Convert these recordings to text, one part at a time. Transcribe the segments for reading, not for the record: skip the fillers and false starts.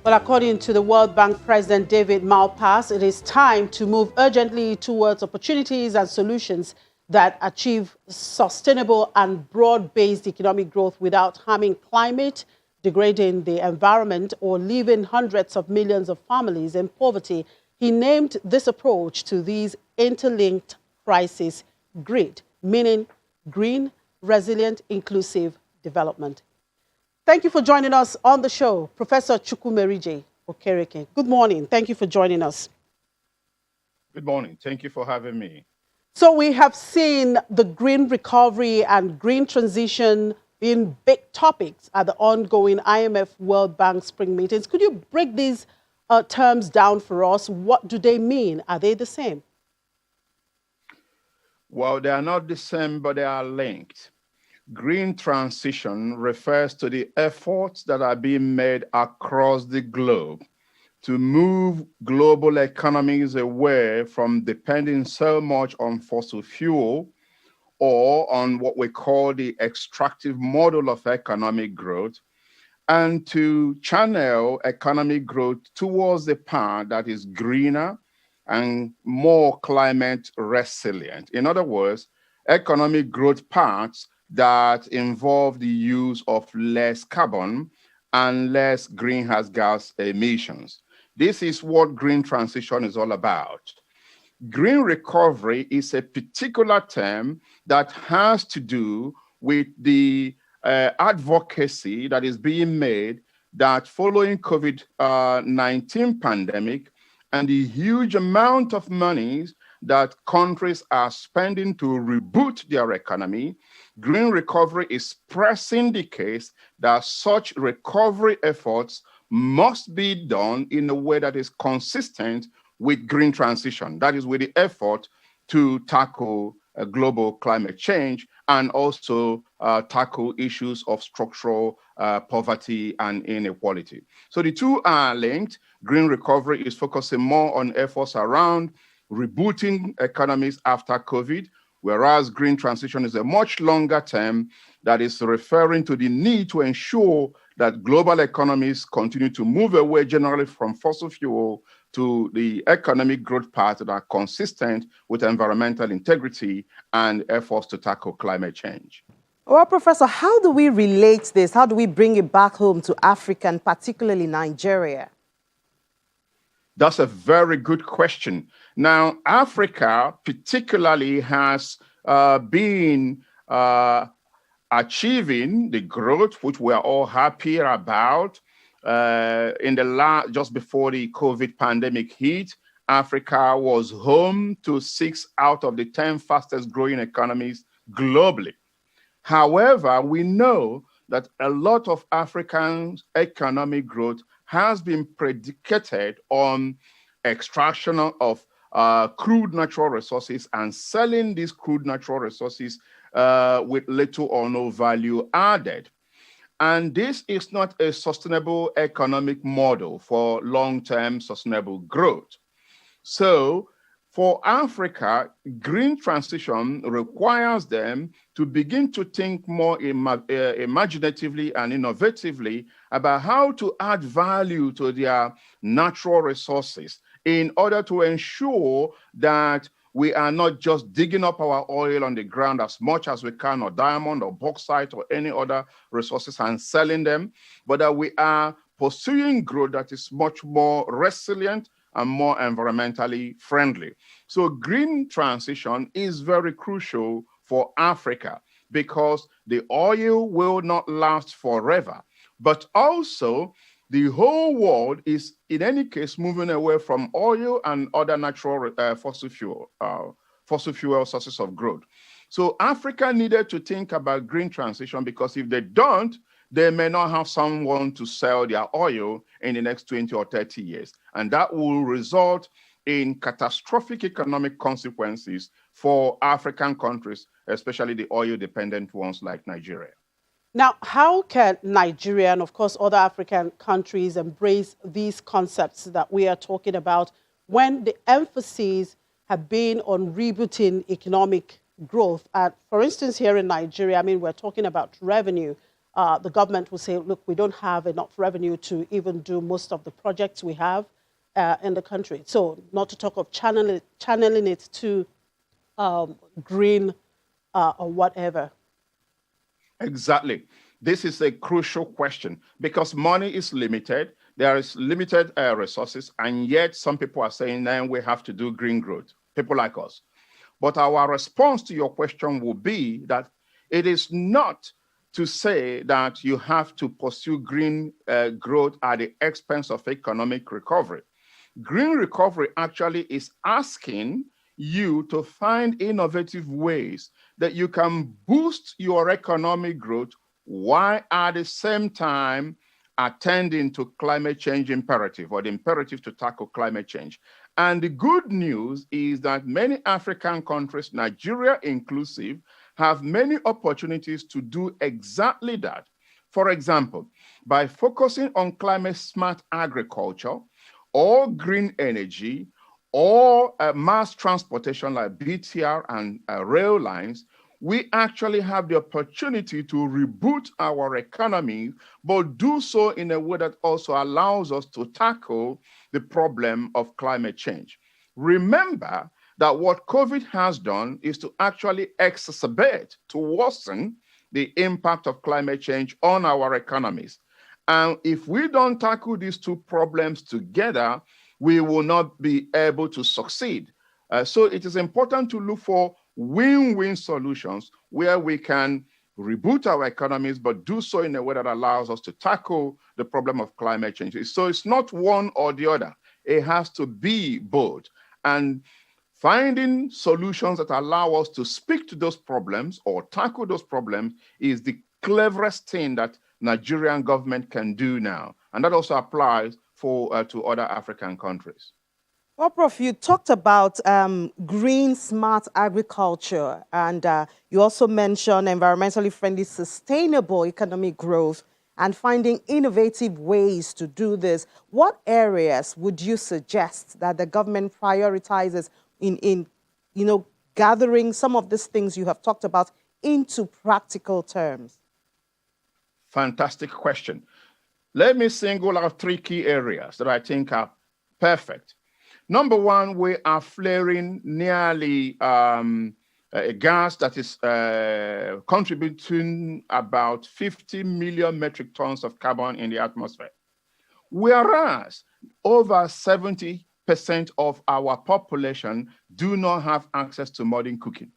Well, according to the World Bank President David Malpass, it is time to move urgently towards opportunities and solutions that achieve sustainable and broad-based economic growth without harming climate, degrading the environment, or leaving hundreds of millions of families in poverty. He named this approach to these interlinked crises GRID, meaning green, resilient, inclusive development. Thank you for joining us on the show, Professor Chukwumerije Okereke. Good morning. Thank you for joining us. Good morning. Thank you for having me. So we have seen the green recovery and green transition being big topics at the ongoing IMF World Bank spring meetings. Could you break these terms down for us? What do they mean? Are they the same? Well, they are not the same, but they are linked. Green transition refers to the efforts that are being made across the globe to move global economies away from depending so much on fossil fuel or on what we call the extractive model of economic growth, and to channel economic growth towards the path that is greener and more climate resilient. In other words, economic growth paths that involve the use of less carbon and less greenhouse gas emissions. This is what green transition is all about. Green recovery is a particular term that has to do with the advocacy that is being made that following COVID-19 pandemic and the huge amount of monies that countries are spending to reboot their economy, green recovery is pressing the case that such recovery efforts must be done in a way that is consistent with green transition. That is, with the effort to tackle global climate change and also tackle issues of structural poverty and inequality. So the two are linked. Green recovery is focusing more on efforts around rebooting economies after COVID, whereas green transition is a much longer term that is referring to the need to ensure that global economies continue to move away generally from fossil fuel to the economic growth paths that are consistent with environmental integrity and efforts to tackle climate change. Well, Professor, how do we relate this? How do we bring it back home to Africa and particularly Nigeria? That's a very good question. Now, Africa particularly has been achieving the growth which we are all happy about. Just before the COVID pandemic hit, Africa was home to 6 out of the 10 fastest growing economies globally. However, we know that a lot of African economic growth has been predicated on extraction of crude natural resources and selling these crude natural resources with little or no value added. And this is not a sustainable economic model for long-term sustainable growth. So for Africa, green transition requires them to begin to think more imaginatively and innovatively about how to add value to their natural resources in order to ensure that we are not just digging up our oil on the ground as much as we can, or diamond or bauxite or any other resources, and selling them, but that we are pursuing growth that is much more resilient and more environmentally friendly. So green transition is very crucial for Africa because the oil will not last forever, but also the whole world is, in any case, moving away from oil and other natural fossil fuel sources of growth. So Africa needed to think about green transition because if they don't, they may not have someone to sell their oil in the next 20 or 30 years. And that will result in catastrophic economic consequences for African countries, especially the oil-dependent ones like Nigeria. Now, how can Nigeria and, of course, other African countries embrace these concepts that we are talking about when the emphasis have been on rebooting economic growth? For instance, here in Nigeria, I mean, we're talking about revenue. the government will say, look, we don't have enough revenue to even do most of the projects we have in the country. So not to talk of channeling it to green or whatever. Exactly. This is a crucial question because money is limited. There is limited resources, and yet some people are saying, then we have to do green growth, people like us. But our response to your question will be that it is not to say that you have to pursue green growth at the expense of economic recovery. Green recovery actually is asking you to find innovative ways that you can boost your economic growth while at the same time attending to climate change imperative or the imperative to tackle climate change. And the good news is that many African countries, Nigeria inclusive, have many opportunities to do exactly that. For example, by focusing on climate smart agriculture or green energy or mass transportation like BTR and rail lines, we actually have the opportunity to reboot our economy, but do so in a way that also allows us to tackle the problem of climate change. Remember that what COVID has done is to actually exacerbate, to worsen the impact of climate change on our economies. And if we don't tackle these two problems together, we will not be able to succeed. So it is important to look for win-win solutions where we can reboot our economies, but do so in a way that allows us to tackle the problem of climate change. So it's not one or the other. It has to be both. And finding solutions that allow us to speak to those problems or tackle those problems is the cleverest thing that Nigerian government can do now. And that also applies to other African countries. Well, Prof, you talked about green smart agriculture, and you also mentioned environmentally friendly, sustainable economic growth and finding innovative ways to do this. What areas would you suggest that the government prioritizes in gathering some of these things you have talked about into practical terms? Fantastic question. Let me single out 3 key areas that I think are perfect. Number one, we are flaring nearly a gas that is contributing about 50 million metric tons of carbon in the atmosphere. Whereas over 70% of our population do not have access to modern cooking.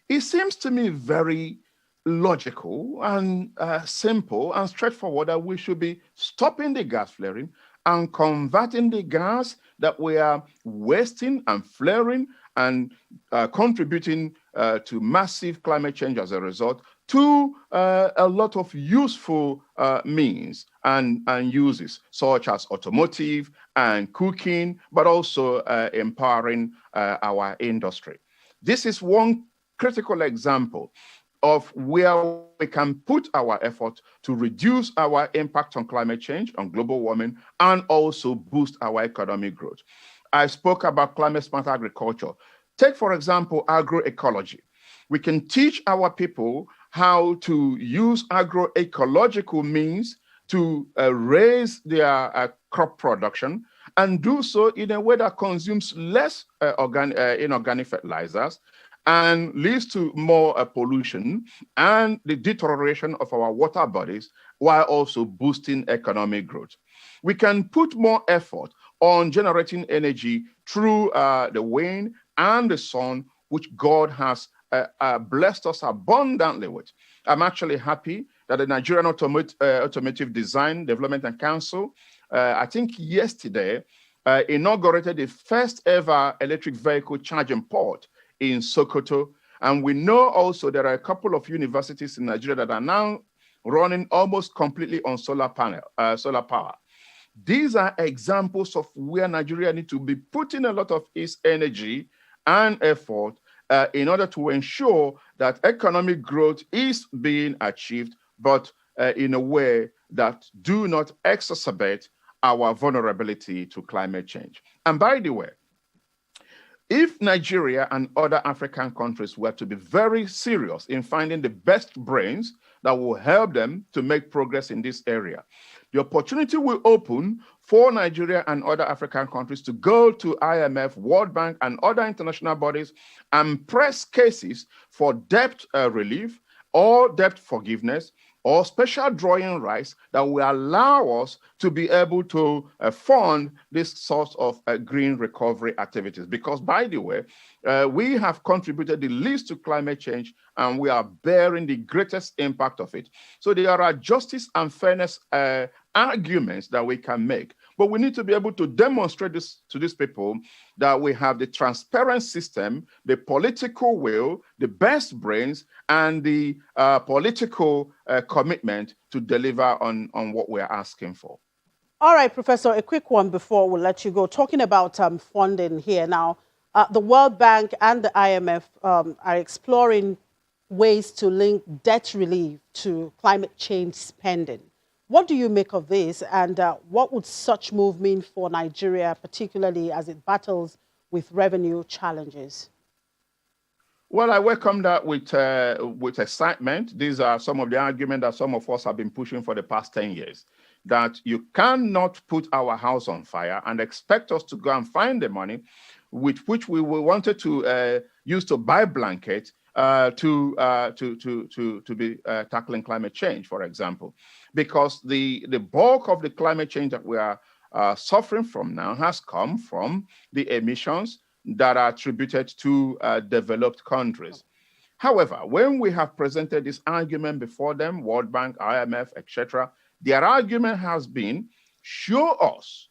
It seems to me very logical and simple and straightforward that we should be stopping the gas flaring and converting the gas that we are wasting and flaring and contributing to massive climate change as a result to a lot of useful means and uses, such as automotive and cooking, but also empowering our industry. This is one critical example of where we can put our effort to reduce our impact on climate change, on global warming, and also boost our economic growth. I spoke about climate smart agriculture. Take, for example, agroecology. We can teach our people how to use agroecological means to raise their crop production and do so in a way that consumes less inorganic fertilizers and leads to more pollution and the deterioration of our water bodies while also boosting economic growth. We can put more effort on generating energy through the wind and the sun, which God has blessed us abundantly with. I'm actually happy that the Nigerian Automotive Design Development and Council, I think yesterday, inaugurated the first ever electric vehicle charging port in Sokoto. And we know also there are a couple of universities in Nigeria that are now running almost completely on solar power. These are examples of where Nigeria needs to be putting a lot of its energy and effort in order to ensure that economic growth is being achieved, but in a way that do not exacerbate our vulnerability to climate change. And by the way, if Nigeria and other African countries were to be very serious in finding the best brains that will help them to make progress in this area. The opportunity will open for Nigeria and other African countries to go to IMF, World Bank, and other international bodies and press cases for debt relief or debt forgiveness or special drawing rights that will allow us to be able to fund this sort of green recovery activities. Because, by the way, we have contributed the least to climate change and we are bearing the greatest impact of it. So there are justice and fairness arguments that we can make. But we need to be able to demonstrate this to these people that we have the transparent system, the political will, the best brains, and the political commitment to deliver on what we're asking for. All right, Professor, a quick one before we'll let you go. Talking about funding here now, the World Bank and the IMF are exploring ways to link debt relief to climate change spending. What do you make of this, and what would such move mean for Nigeria, particularly as it battles with revenue challenges? Well, I welcome that with excitement. These are some of the arguments that some of us have been pushing for the past 10 years, that you cannot put our house on fire and expect us to go and find the money with which we wanted to use to buy blankets to be tackling climate change, for example. Because the bulk of the climate change that we are suffering from now has come from the emissions that are attributed to developed countries. However, when we have presented this argument before them, World Bank, IMF, etc., their argument has been, show us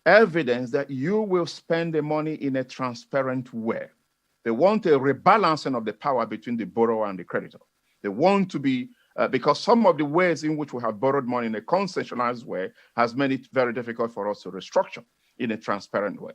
evidence that you will spend the money in a transparent way. They want a rebalancing of the power between the borrower and the creditor. They want to be, because some of the ways in which we have borrowed money in a concessionalized way has made it very difficult for us to restructure in a transparent way.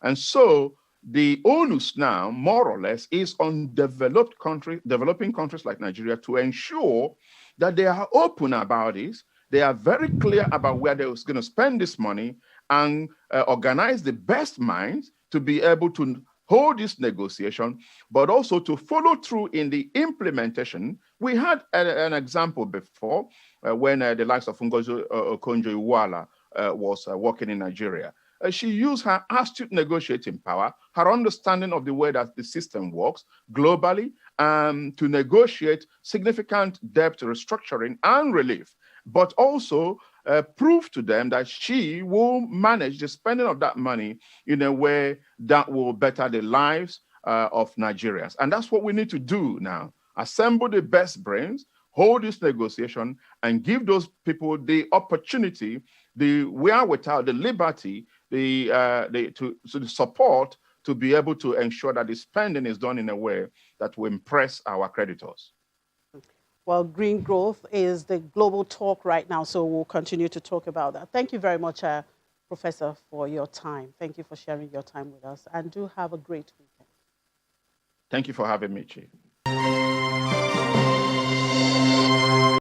And so the onus now, more or less, is on developing countries like Nigeria to ensure that they are open about this. They are very clear about where they're going to spend this money and organize the best minds to be able to hold this negotiation, but also to follow through in the implementation. We had an example before when the likes of Ngozi Okonjo-Iweala was working in Nigeria. She used her astute negotiating power, her understanding of the way that the system works globally, to negotiate significant debt restructuring and relief, but also prove to them that she will manage the spending of that money in a way that will better the lives of Nigerians. And that's what we need to do now. Assemble the best brains, hold this negotiation, and give those people the opportunity, the wherewithal, the liberty, the support to be able to ensure that the spending is done in a way that will impress our creditors. Well, green growth is the global talk right now, so we'll continue to talk about that. Thank you very much, Professor, for your time. Thank you for sharing your time with us, and do have a great weekend. Thank you for having me, Chief.